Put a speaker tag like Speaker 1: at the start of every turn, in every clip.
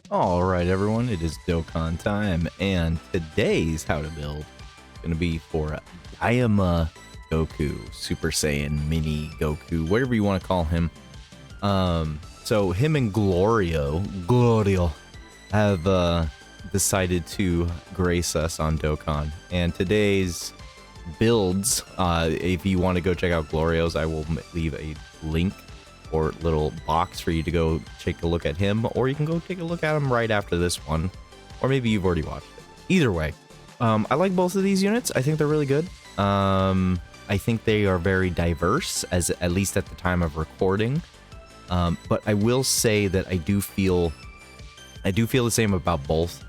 Speaker 1: Alright everyone, it is Dokkan time, and today's how to build is going to be for Daima Goku, Super Saiyan Mini Goku, whatever you want to call him. So him and Glorio have decided to grace us on Dokkan, and today's builds, if you want to go check out Glorio's, I will leave a link or little box for you to go take a look at him, or you can go take a look at him right after this one, or maybe you've already watched it. Either way, I like both of these units. I think they're really good. I think they are very diverse, as at least at the time of recording. But I will say that I do feel the same about both,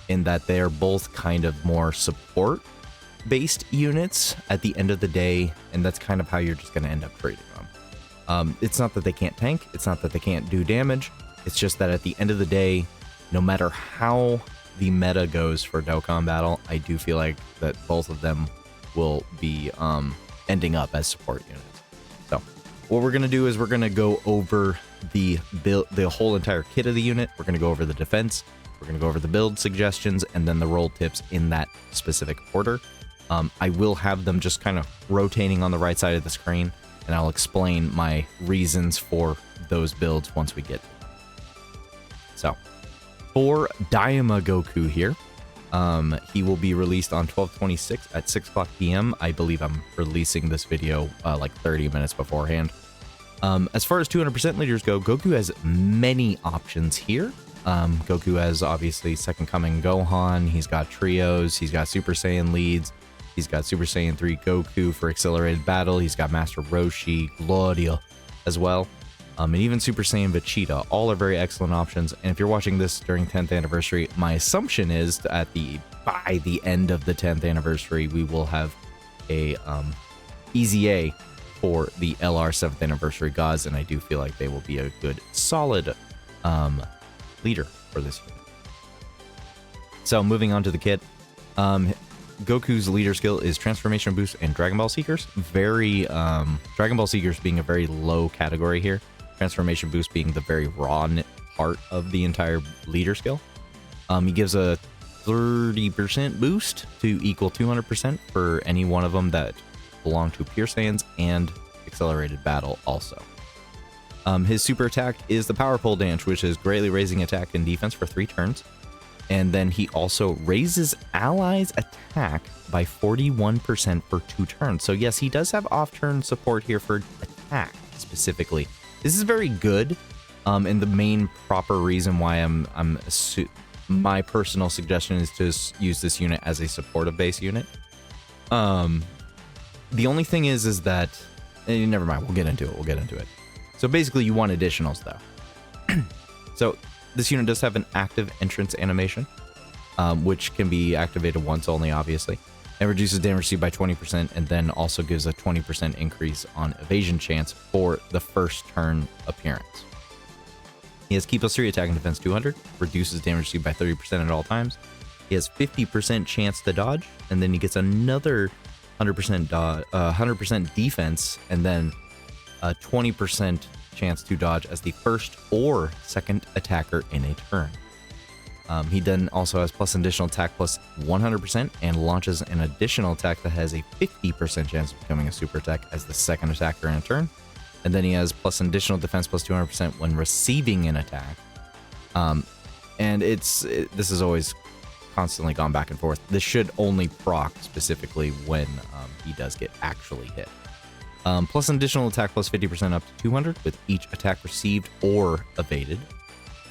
Speaker 1: in that they are both kind of more support based units at the end of the day, and that's kind of how you're just going to end up trading them. It's not that they can't tank, it's not that they can't do damage, it's just that at the end of the day, no matter how the meta goes for Dokkan Battle, I do feel like that both of them will be ending up as support units. So what we're going to do is we're going to go over the whole entire kit of the unit, we're going to go over the defense, we're going to go over the build suggestions, and then the role tips in that specific order. I will have them just kind of rotating on the right side of the screen, and I'll explain my reasons for those builds once we get to them. So, for Daima Goku here, he will be released on 12/26 at 6 o'clock p.m. I believe I'm releasing this video like 30 minutes beforehand. As far as 200% leaders go, Goku has many options here. Goku has obviously Second Coming Gohan, he's got trios, he's got Super Saiyan leads, he's got Super Saiyan 3 Goku for accelerated battle, he's got Master Roshi, Gloria as well, and even Super Saiyan Vegeta. All are very excellent options, and if you're watching this during 10th anniversary, my assumption is that by the end of the 10th anniversary, we will have a EZA for the LR 7th anniversary gods, and I do feel like they will be a good, solid leader for this unit. So moving on to the kit, Goku's leader skill is Transformation Boost and Dragon Ball Seekers. Dragon Ball Seekers being a very low category here. Transformation Boost being the very raw part of the entire leader skill. He gives a 30% boost to equal 200% for any one of them that belong to Pure Saiyans, and accelerated battle also. His super attack is the Power Pole Dance, which is greatly raising attack and defense for 3 turns. And then he also raises allies' attack by 41% for 2 turns. So yes, he does have off-turn support here for attack specifically. This is very good, and the main proper reason why my personal suggestion is to use this unit as a supportive base unit. The only thing is that never mind. We'll get into it. So basically, you want additionals though. So this unit does have an active entrance animation, which can be activated once only, obviously. It reduces damage received by 20%, and then also gives a 20% increase on evasion chance for the first turn appearance. He has Ki plus 3 attack and defense 200, reduces damage received by 30% at all times. He has 50% chance to dodge, and then he gets another 100% defense, and then a 20% chance to dodge as the first or second attacker in a turn. He then also has plus additional attack plus 100%, and launches an additional attack that has a 50% chance of becoming a super attack as the second attacker in a turn. And then he has plus additional defense plus 200% when receiving an attack. And this has always constantly gone back and forth. This should only proc specifically when he does get actually hit. Plus an additional attack plus 50% up to 200 with each attack received or evaded.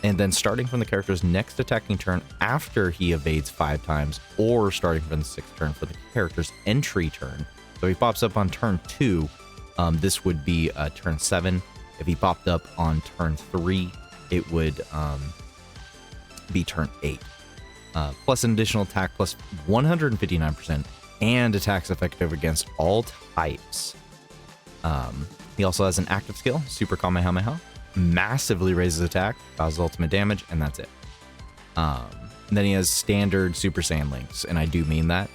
Speaker 1: And then starting from the character's next attacking turn after he evades 5 times, or starting from the 6th turn for the character's entry turn. So he pops up on turn 2, this would be turn 7. If he popped up on turn 3, it would be turn 8. Plus an additional attack plus 159%, and attacks effective against all types. He also has an active skill, Super Kamehameha, massively raises attack, causes ultimate damage, and that's it. Then he has standard Super Saiyan links, and I do mean that.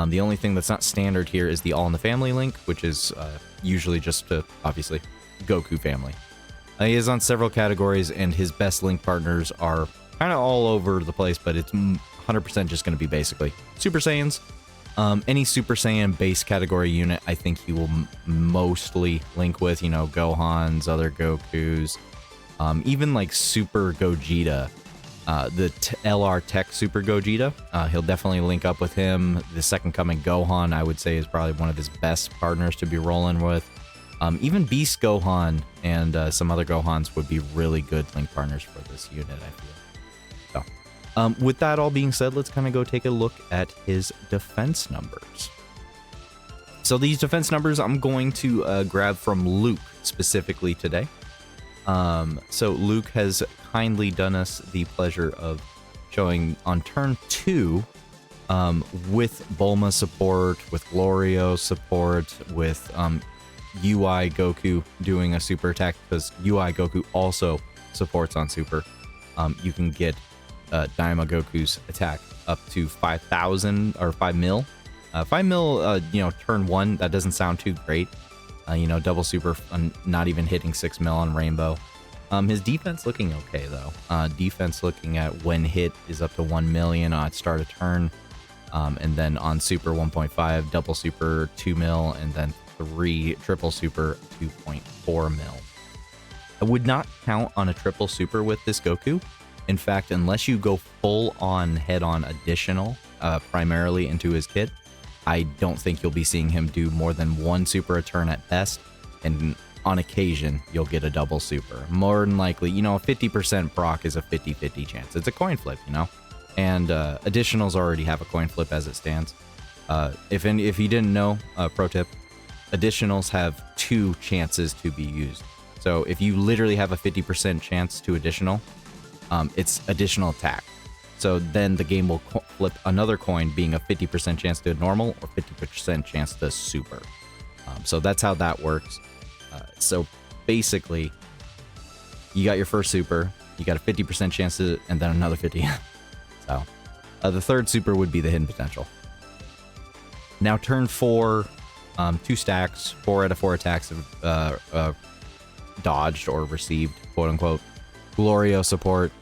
Speaker 1: The only thing that's not standard here is the All in the Family link, which is usually just to, obviously, Goku family. He is on several categories, and his best link partners are kind of all over the place, but it's 100% just going to be basically Super Saiyans. Any Super Saiyan base category unit, I think he will mostly link with, you know, Gohan's, other Gokus, even like Super Gogeta, the LR Tech Super Gogeta. He'll definitely link up with him. The Second Coming Gohan, I would say, is probably one of his best partners to be rolling with. Even Beast Gohan and some other Gohans would be really good link partners for this unit, I feel. So, with that all being said, let's kind of go take a look at his defense numbers. So these defense numbers I'm going to grab from Luke specifically today. So Luke has kindly done us the pleasure of showing on turn 2 with Bulma support, with Glorio support, with UI Goku doing a super attack, because UI Goku also supports on super. You can get Daima Goku's attack up to 5,000 or 5 mil. 5 mil, you know, turn 1, that doesn't sound too great. You know, double super, not even hitting 6 mil on Rainbow. His defense looking okay, though. Defense looking at when hit is up to 1 million at start of turn. And then on super 1.5, double super 2 mil, and then 3 triple super 2.4 mil. I would not count on a triple super with this Goku. In fact, unless you go full on head-on additional, primarily into his kit, I don't think you'll be seeing him do more than 1 super a turn at best, and on occasion, you'll get a double super. More than likely, you know, a 50% proc is a 50-50 chance. It's a coin flip, you know? And additionals already have a coin flip as it stands. If you didn't know, pro tip, additionals have 2 chances to be used. So if you literally have a 50% chance to additional, it's additional attack. So then the game will flip another coin, being a 50% chance to normal or 50% chance to super. So that's how that works. So basically, you got your first super, you got a 50% chance to, and then another 50. So the third super would be the hidden potential. Now turn 4, 2 stacks, 4 out of 4 attacks dodged or received, quote unquote. Glorio support,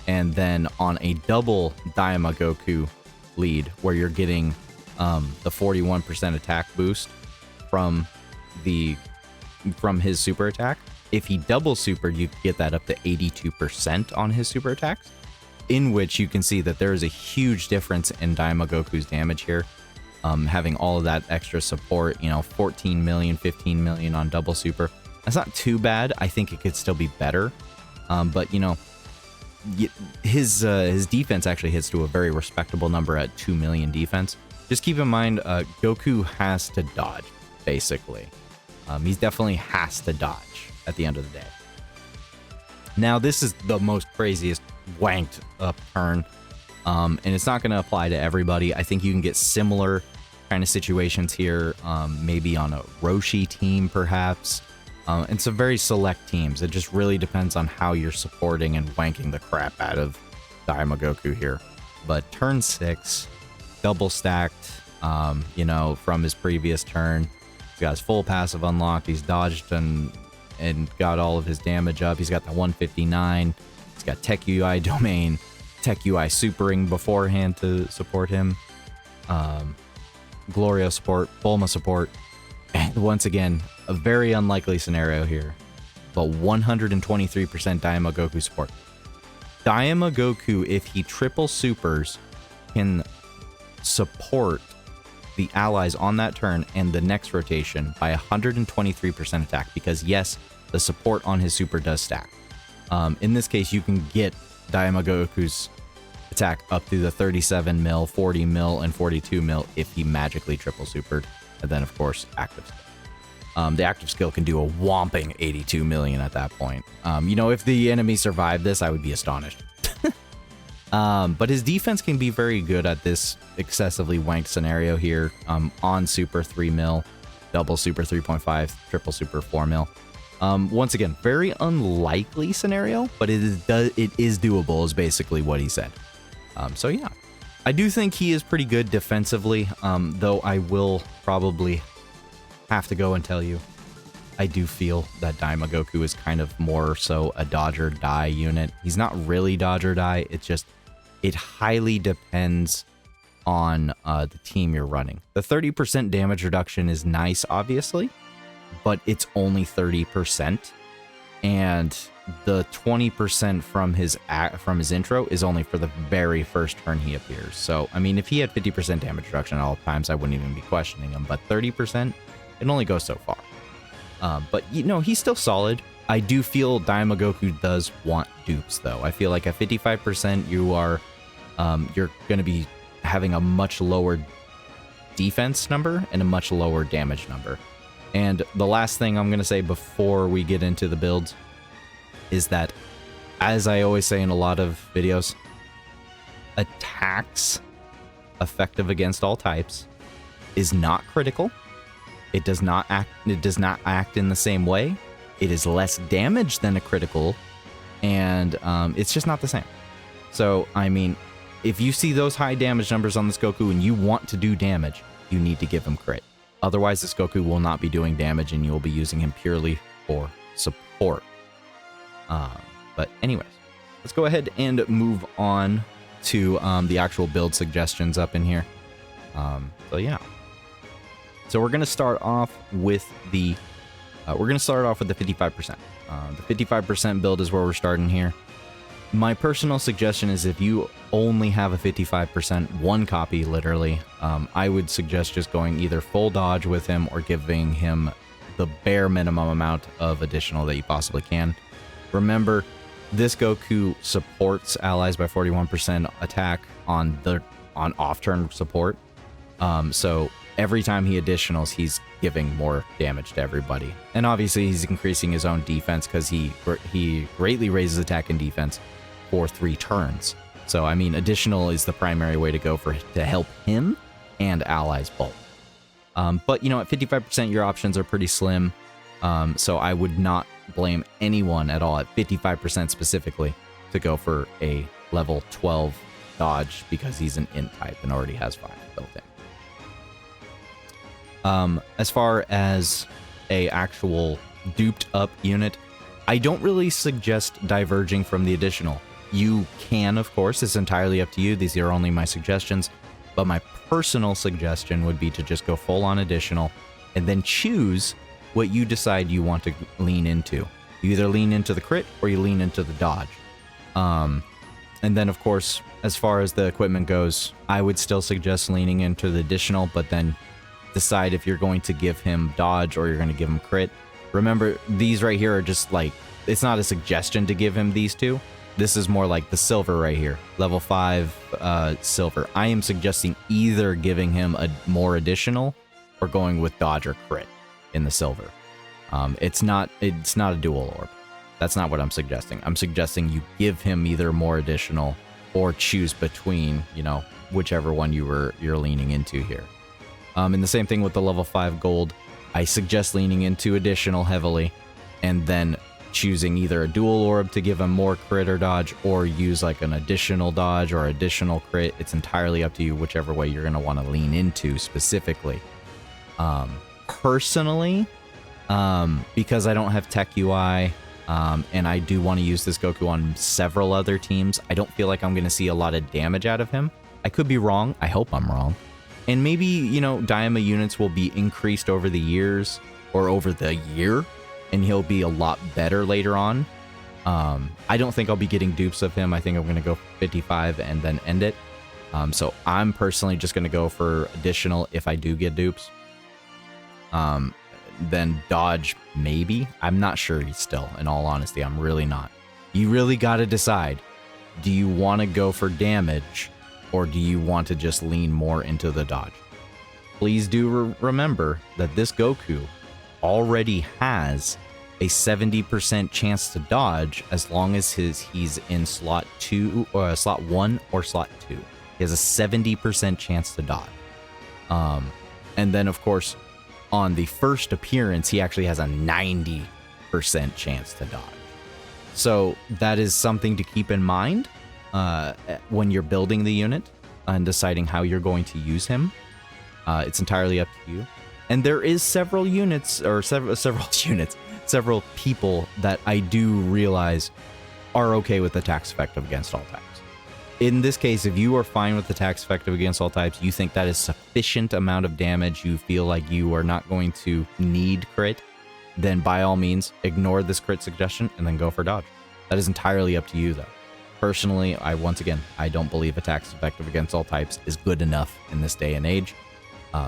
Speaker 1: and then on a double Daima Goku lead, where you're getting the 41% attack boost from his super attack. If he double supered, you get that up to 82% on his super attacks, in which you can see that there is a huge difference in Daima Goku's damage here. Having all of that extra support, you know, 14 million, 15 million on double super. That's not too bad. I think it could still be better. But, you know, his defense actually hits to a very respectable number at 2 million defense. Just keep in mind, Goku has to dodge, basically. He definitely has to dodge at the end of the day. Now, this is the most craziest wanked up turn, and it's not going to apply to everybody. I think you can get similar kind of situations here, maybe on a Roshi team, perhaps. And some very select teams. It just really depends on how you're supporting and wanking the crap out of Daima Goku here. But turn 6, double stacked, you know, from his previous turn. He's got his full passive unlocked. He's dodged and got all of his damage up. He's got the 159. He's got Tech UI Domain, Tech UI Supering beforehand to support him. Glorio support, Bulma support. And once again, a very unlikely scenario here, but 123% Daima Goku support. Daima Goku, if he triple supers, can support the allies on that turn and the next rotation by 123% attack, because yes, the support on his super does stack. In this case, you can get Daima Goku's attack up to the 37 mil, 40 mil, and 42 mil if he magically triple supered. And then, of course, active skill. The active skill can do a whomping 82 million at that point. You know, if the enemy survived this, I would be astonished. But his defense can be very good at this excessively wanked scenario here. On super 3 mil, double super 3.5, triple super 4 mil. Once again, very unlikely scenario, but it is doable, is basically what he said. So yeah, I do think he is pretty good defensively, though I will probably have to go and tell you I do feel that Daima Goku is kind of more so a dodge or die unit. He's not really dodge or die. It's just, it highly depends on the team you're running. The 30% damage reduction is nice, obviously, but it's only 30%. And the 20% from his intro is only for the very first turn he appears. So, I mean, if he had 50% damage reduction at all times, I wouldn't even be questioning him. But 30%, it only goes so far. But, you know, he's still solid. I do feel Daima Goku does want dupes, though. I feel like at 55%, you're going to be having a much lower defense number and a much lower damage number. And the last thing I'm going to say before we get into the builds is that, as I always say in a lot of videos, attacks effective against all types is not critical. It does not act in the same way. It is less damage than a critical, and it's just not the same. So, I mean, if you see those high damage numbers on this Goku and you want to do damage, you need to give him crit. Otherwise, this Goku will not be doing damage, and you will be using him purely for support. But anyways, let's go ahead and move on to the actual build suggestions up in here. So yeah. So we're gonna start off with the 55%. The 55% build is where we're starting here. My personal suggestion is if you only have a 55% one copy, literally, I would suggest just going either full dodge with him or giving him the bare minimum amount of additional that you possibly can. Remember, this Goku supports allies by 41% attack on off-turn support. So every time he additionals, he's giving more damage to everybody. And obviously, he's increasing his own defense because he greatly raises attack and defense for 3 turns. So, I mean, additional is the primary way to go to help him and allies both. But, you know, at 55%, your options are pretty slim. So I would not blame anyone at all at 55% specifically to go for a level 12 dodge because he's an int type and already has 5 built in. As far as a actual duped up unit, I don't really suggest diverging from the additional. You can, of course, it's entirely up to you. These are only my suggestions, but my personal suggestion would be to just go full on additional and then choose what you decide you want to lean into. You either lean into the crit or you lean into the dodge. And then, of course, as far as the equipment goes, I would still suggest leaning into the additional, but then decide if you're going to give him dodge or you're going to give him crit. Remember, these right here are just like, it's not a suggestion to give him these two. This is more like the silver right here, level 5 silver. I am suggesting either giving him a more additional or going with dodge or crit in the silver. It's not a dual orb. That's not what I'm suggesting. I'm suggesting you give him either more additional or choose between, you know, whichever one you're leaning into here. And the same thing with the level 5 gold. I suggest leaning into additional heavily and then choosing either a dual orb to give him more crit or dodge or use like an additional dodge or additional crit. It's entirely up to you whichever way you're going to want to lean into specifically. Personally, because I don't have tech UI and I do want to use this Goku on several other teams, I don't feel like I'm going to see a lot of damage out of him. I could be wrong. I hope I'm wrong. And maybe, you know, Daima units will be increased over the years or over the year, and he'll be a lot better later on. I don't think I'll be getting dupes of him. I think I'm going to go 55 and then end it. So I'm personally just going to go for additional if I do get dupes. Then dodge, maybe. I'm not sure still, in all honesty. I'm really not. You really got to decide. Do you want to go for damage, or do you want to just lean more into the dodge? Please do remember that this Goku already has a 70% chance to dodge as long as he's in slot 2 or slot 1 or slot 2. He has a 70% chance to dodge. And then of course on the first appearance he actually has a 90% chance to dodge. So that is something to keep in mind when you're building the unit and deciding how you're going to use him. It's entirely up to you. And there is several units, or several units, several people that I do realize are okay with attacks effective against all types. In this case, if you are fine with attacks effective against all types, you think that is sufficient amount of damage, you feel like you are not going to need crit, then by all means, ignore this crit suggestion and then go for dodge. That is entirely up to you, though. Personally, once again, I don't believe attacks effective against all types is good enough in this day and age.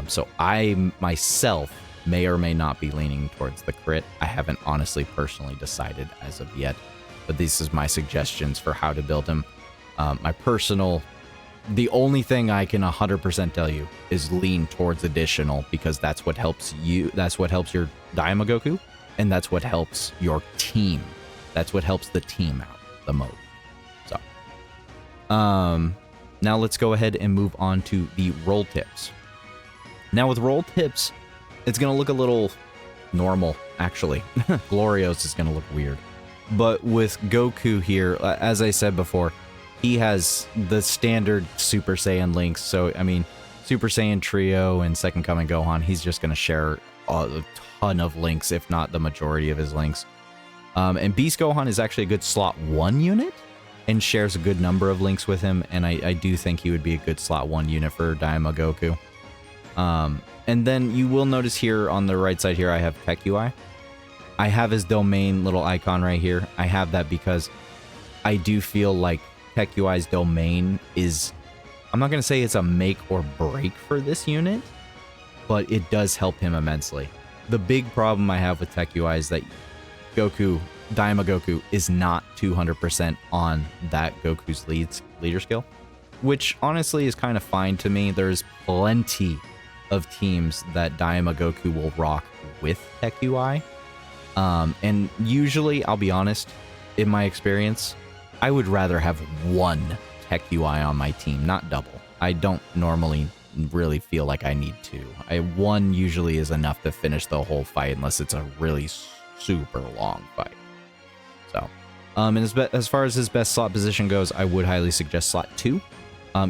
Speaker 1: So I myself may or may not be leaning towards the crit. I haven't honestly personally decided as of yet, but this is my suggestions for how to build him. The only thing I can 100% tell you is lean towards additional, because that's what helps you. That's what helps your Daima Goku, and that's what helps your team. That's what helps the team out the most. So, now let's go ahead and move on to the roll tips. Now with roll tips, it's going to look a little normal, actually. Glorios is going to look weird. But with Goku here, as I said before, he has the standard Super Saiyan links. So, I mean, Super Saiyan Trio and Second Coming Gohan, he's just going to share a ton of links, if not the majority of his links. And Beast Gohan is actually a good slot 1 unit and shares a good number of links with him. And I do think he would be a good slot 1 unit for Daima Goku. And then you will notice here on the right side here, I have Tech UI. I have his domain little icon right here. I have that because I do feel like Tech UI's domain is, I'm not going to say it's a make or break for this unit, but it does help him immensely. The big problem I have with Tech UI is that Daima Goku is not 200% on that Goku's leader skill, which honestly is kind of fine to me. There's plenty of teams that Daima Goku will rock with Tech UI. And usually, I'll be honest, in my experience, I would rather have 1 Tech UI on my team, not double. I don't normally really feel like I need 2. 1 usually is enough to finish the whole fight, unless it's a really super long fight. So, and as far as his best slot position goes, I would highly suggest slot 2.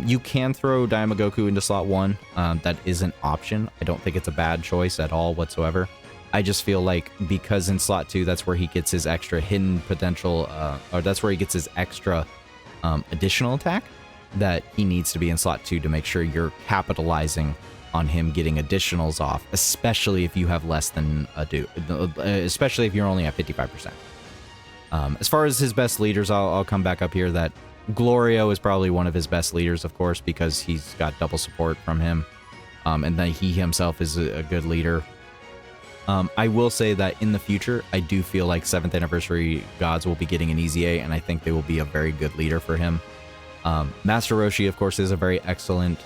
Speaker 1: You can throw Daima Goku into slot 1. That is an option. I don't think it's a bad choice at all whatsoever. I just feel like because in slot 2, that's where he gets his extra hidden potential, or that's where he gets his extra additional attack, that he needs to be in slot 2 to make sure you're capitalizing on him getting additionals off, especially if you have less than especially if you're only at 55%. As far as his best leaders, I'll come back up here that Glorio is probably one of his best leaders, of course, because he's got double support from him, and then he himself is a good leader. I will say that in the future, I do feel like 7th Anniversary Gods will be getting an Easy A, and I think they will be a very good leader for him. Master Roshi, of course, is a very excellent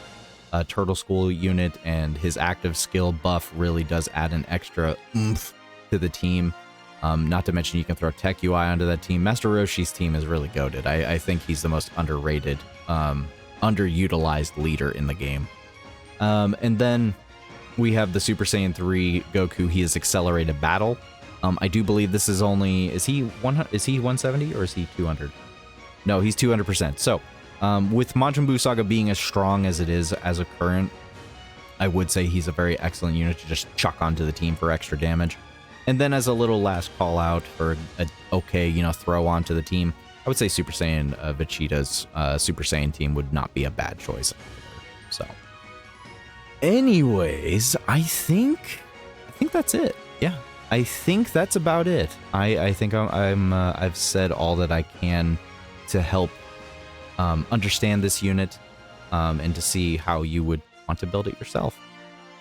Speaker 1: Turtle School unit, and his active skill buff really does add an extra oomph to the team. Not to mention you can throw Tech UI onto that team. Master Roshi's team is really goated. I think he's the most underrated, underutilized leader in the game. And then we have the Super Saiyan 3 Goku. He is Accelerated Battle. I do believe this is only... Is he 170 or is he 200? No, he's 200%. So, with Majin Buu Saga being as strong as it is as a current, I would say he's a very excellent unit to just chuck onto the team for extra damage. And then as a little last call out for a throw onto the team, I would say Super Saiyan Vegeta's Super Saiyan team would not be a bad choice. So, anyways, I think that's it. Yeah, I think that's about it. I think I've said all that I can to help understand this unit and to see how you would want to build it yourself.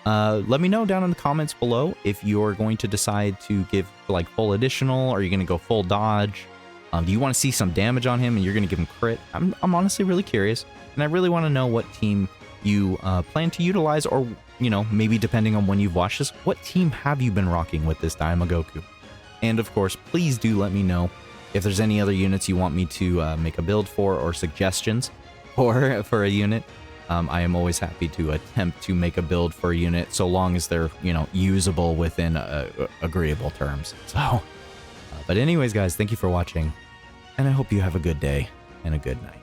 Speaker 1: Let me know down in the comments below if you're going to decide to give like full additional, or you're going to go full dodge. Do you want to see some damage on him and you're going to give him crit? I'm honestly really curious, and I really want to know what team you plan to utilize, or maybe depending on when you've watched this, what team have you been rocking with this Daima Goku? And of course, please do let me know if there's any other units you want me to make a build for, or suggestions for a unit. I am always happy to attempt to make a build for a unit, so long as they're, usable within agreeable terms. So, but anyways, guys, thank you for watching, and I hope you have a good day and a good night.